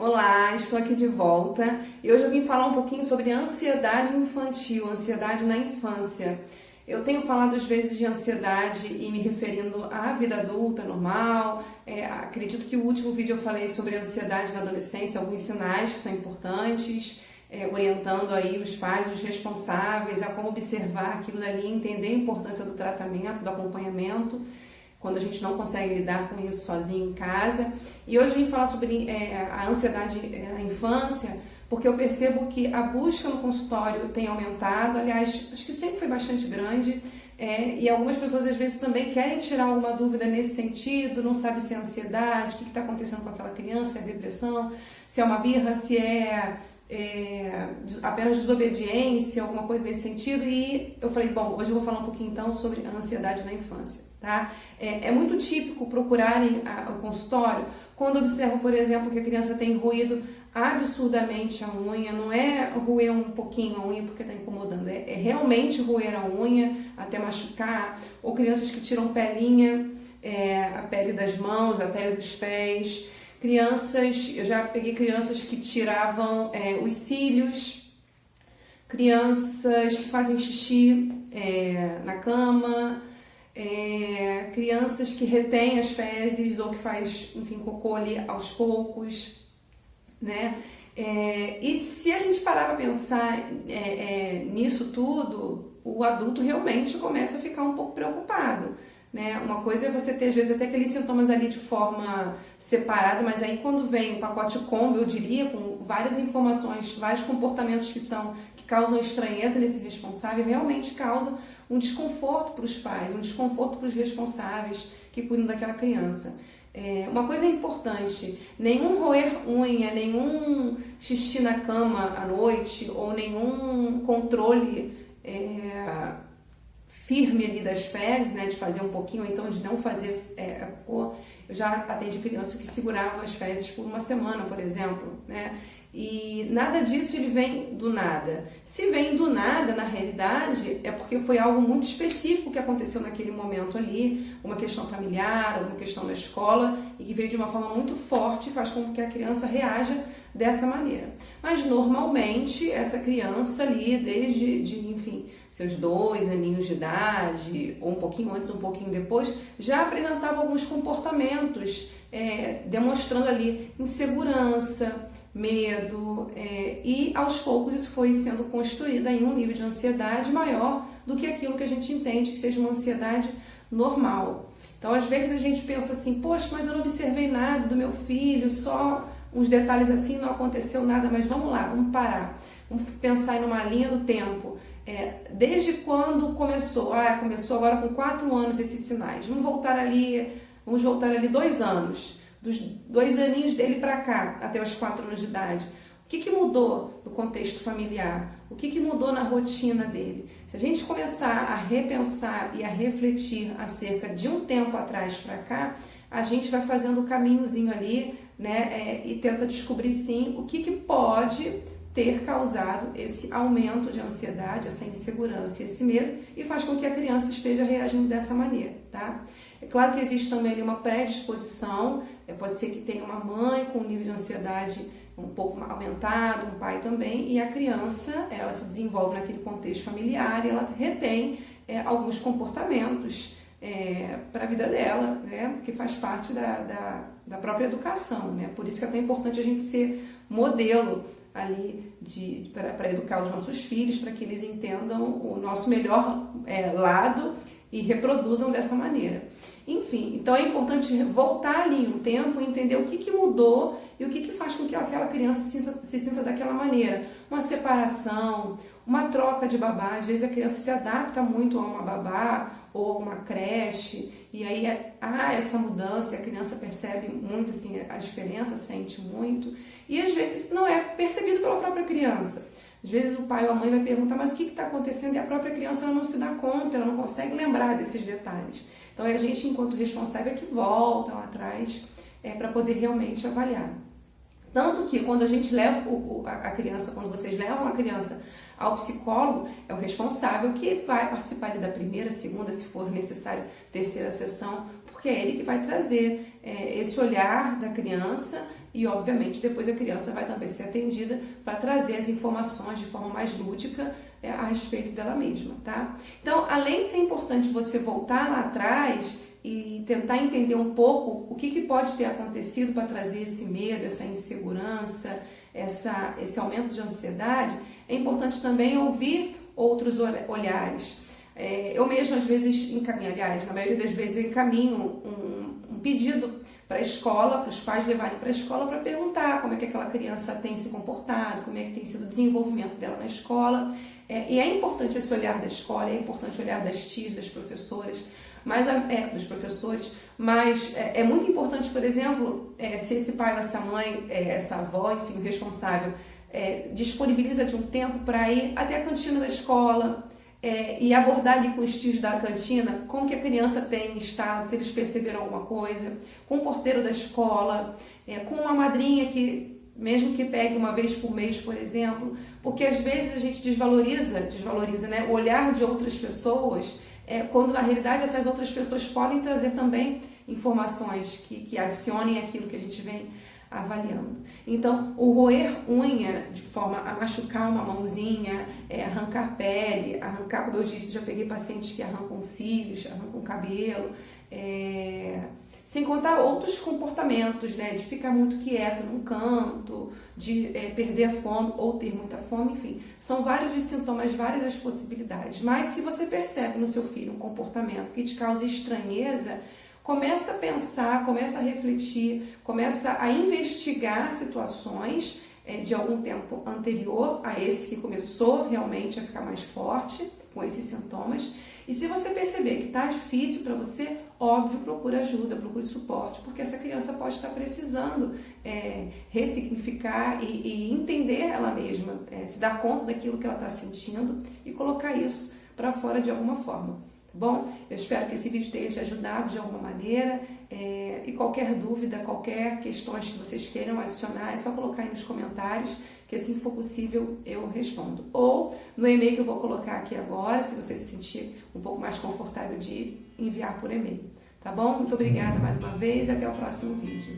Olá, estou aqui de volta e hoje eu vim falar um pouquinho sobre ansiedade infantil, ansiedade na infância. Eu tenho falado às vezes de ansiedade e me referindo à vida adulta, normal. Acredito que o último vídeo eu falei sobre ansiedade na adolescência, alguns sinais que são importantes, orientando aí os pais, os responsáveis a como observar aquilo dali, entender a importância do tratamento, do acompanhamento, quando a gente não consegue lidar com isso sozinho em casa. E hoje eu vim falar sobre a ansiedade na infância, porque eu percebo que a busca no consultório tem aumentado. Aliás, acho que sempre foi bastante grande, e algumas pessoas às vezes também querem tirar alguma dúvida nesse sentido, não sabe se é ansiedade, o que está acontecendo com aquela criança, se é depressão, se é uma birra, se é apenas desobediência, alguma coisa nesse sentido. E eu falei, bom, hoje eu vou falar um pouquinho então sobre a ansiedade na infância, tá? É muito típico procurarem o consultório quando observam, por exemplo, que a criança tem roído absurdamente a unha. Não é roer um pouquinho a unha porque está incomodando, é realmente roer a unha até machucar, ou crianças que tiram pelinha, a pele das mãos, a pele dos pés. Eu já peguei crianças que tiravam os cílios, crianças que fazem xixi na cama, crianças que retêm as fezes ou que faz, enfim, cocô ali aos poucos, né? E se a gente parar para pensar nisso tudo, o adulto realmente começa a ficar um pouco preocupado, né? Uma coisa é você ter, às vezes, até aqueles sintomas ali de forma separada, mas aí quando vem o pacote combo, eu diria, com várias informações, vários comportamentos que causam estranheza nesse responsável, realmente causa um desconforto para os pais, um desconforto para os responsáveis que cuidam daquela criança. Uma coisa importante, nenhum roer unha, nenhum xixi na cama à noite, ou nenhum controle firme ali das fezes, né, de fazer um pouquinho, ou então de não fazer cocô. Eu já atendi criança que segurava as fezes por uma semana, por exemplo, né? E nada disso ele vem do nada. Se vem do nada, na realidade, é porque foi algo muito específico que aconteceu naquele momento ali, uma questão familiar, uma questão na escola, e que veio de uma forma muito forte e faz com que a criança reaja dessa maneira. Mas normalmente essa criança ali, desde enfim, seus 2 aninhos de idade, ou um pouquinho antes, um pouquinho depois, já apresentava alguns comportamentos demonstrando ali insegurança, medo, e aos poucos isso foi sendo construído em um nível de ansiedade maior do que aquilo que a gente entende que seja uma ansiedade normal. Então, às vezes a gente pensa assim, poxa, mas eu não observei nada do meu filho, só uns detalhes assim, não aconteceu nada. Mas vamos lá, vamos parar, vamos pensar em uma linha do tempo. Desde quando começou? Começou agora com 4 anos esses sinais. Vamos voltar ali 2 anos. Dos 2 aninhos dele para cá, até os 4 anos de idade. O que mudou no contexto familiar? O que mudou na rotina dele? Se a gente começar a repensar e a refletir acerca de um tempo atrás para cá, a gente vai fazendo o caminhozinho ali, né? E tenta descobrir sim o que pode ter causado esse aumento de ansiedade, essa insegurança e esse medo, e faz com que a criança esteja reagindo dessa maneira, tá? É claro que existe também ali uma predisposição, pode ser que tenha uma mãe com um nível de ansiedade um pouco aumentado, um pai também, e a criança, ela se desenvolve naquele contexto familiar e ela retém alguns comportamentos para a vida dela, né? Porque faz parte da própria educação, né? Por isso que é tão importante a gente ser modelo ali para educar os nossos filhos, para que eles entendam o nosso melhor lado e reproduzam dessa maneira. Enfim, então é importante voltar ali um tempo e entender o que mudou e o que faz com que aquela criança se sinta daquela maneira. Uma separação, uma troca de babá. Às vezes a criança se adapta muito a uma babá ou a uma creche, e aí essa mudança, a criança percebe muito assim, a diferença, sente muito, e às vezes isso não é percebido pela própria criança. Às vezes o pai ou a mãe vai perguntar, mas o que está acontecendo? E a própria criança ela não se dá conta, ela não consegue lembrar desses detalhes. Então a gente, enquanto responsável, é que volta lá atrás para poder realmente avaliar. Tanto que quando a gente leva a criança, quando vocês levam a criança ao psicólogo, é o responsável que vai participar ali da primeira, segunda, se for necessário, terceira sessão, porque é ele que vai trazer esse olhar da criança e obviamente depois a criança vai também ser atendida para trazer as informações de forma mais lúdica a respeito dela mesma, tá? Então, além de ser importante você voltar lá atrás e tentar entender um pouco o que pode ter acontecido para trazer esse medo, essa insegurança, esse aumento de ansiedade, é importante também ouvir outros olhares. Eu mesmo às vezes encaminho, aliás, na maioria das vezes eu encaminho um pedido para a escola, para os pais levarem para a escola para perguntar como é que aquela criança tem se comportado, como é que tem sido o desenvolvimento dela na escola. E é importante esse olhar da escola, é importante o olhar das tias, das professoras, dos professores, mas é muito importante, por exemplo, se esse pai ou essa mãe, essa avó, enfim, o responsável, disponibiliza de um tempo para ir até a cantina da escola, e abordar ali com os tios da cantina como que a criança tem estado, se eles perceberam alguma coisa, com o porteiro da escola, com uma madrinha que, mesmo que pegue uma vez por mês, por exemplo, porque às vezes a gente desvaloriza, né, o olhar de outras pessoas, quando na realidade essas outras pessoas podem trazer também informações que adicionem aquilo que a gente vem avaliando. Então, o roer unha de forma a machucar uma mãozinha, arrancar pele, arrancar, como eu disse, já peguei pacientes que arrancam cílios, arrancam cabelo, sem contar outros comportamentos, né, de ficar muito quieto num canto, de perder a fome ou ter muita fome, enfim, são vários os sintomas, várias as possibilidades. Mas se você percebe no seu filho um comportamento que te causa estranheza, começa a pensar, começa a refletir, começa a investigar situações de algum tempo anterior a esse que começou realmente a ficar mais forte com esses sintomas. E se você perceber que está difícil para você, óbvio, procure ajuda, procure suporte, porque essa criança pode estar precisando ressignificar e entender ela mesma, se dar conta daquilo que ela está sentindo e colocar isso para fora de alguma forma. Bom, eu espero que esse vídeo tenha te ajudado de alguma maneira, e qualquer dúvida, qualquer questões que vocês queiram adicionar, é só colocar aí nos comentários, que assim que for possível eu respondo. Ou no e-mail que eu vou colocar aqui agora, se você se sentir um pouco mais confortável de enviar por e-mail. Tá bom? Muito obrigada mais uma vez e até o próximo vídeo.